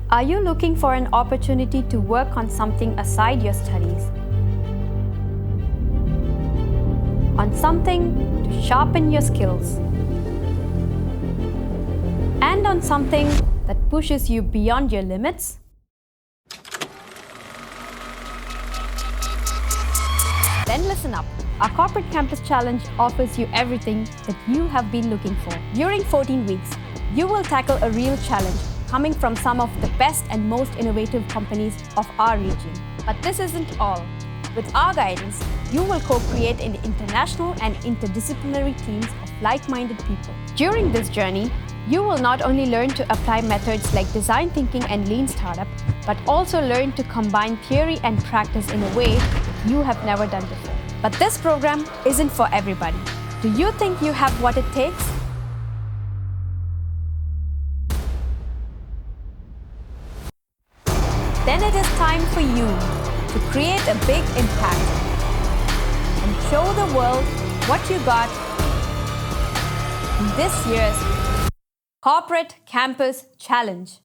Are you looking for an opportunity to work on something aside your studies? On something to sharpen your skills? And on something that pushes you beyond your limits? Then listen up. Our Corporate Campus Challenge offers you everything that you have been looking for. During 14 weeks, you will tackle a real challenge coming from some of the best and most innovative companies of our region. But this isn't all. With our guidance, you will co-create in international and interdisciplinary teams of like-minded people. During this journey, you will not only learn to apply methods like design thinking and lean startup, but also learn to combine theory and practice in a way that you have never done before. But this program isn't for everybody. Do you think you have what it takes? Then it is time for you to create a big impact and show the world what you got in this year's Corporate Campus Challenge.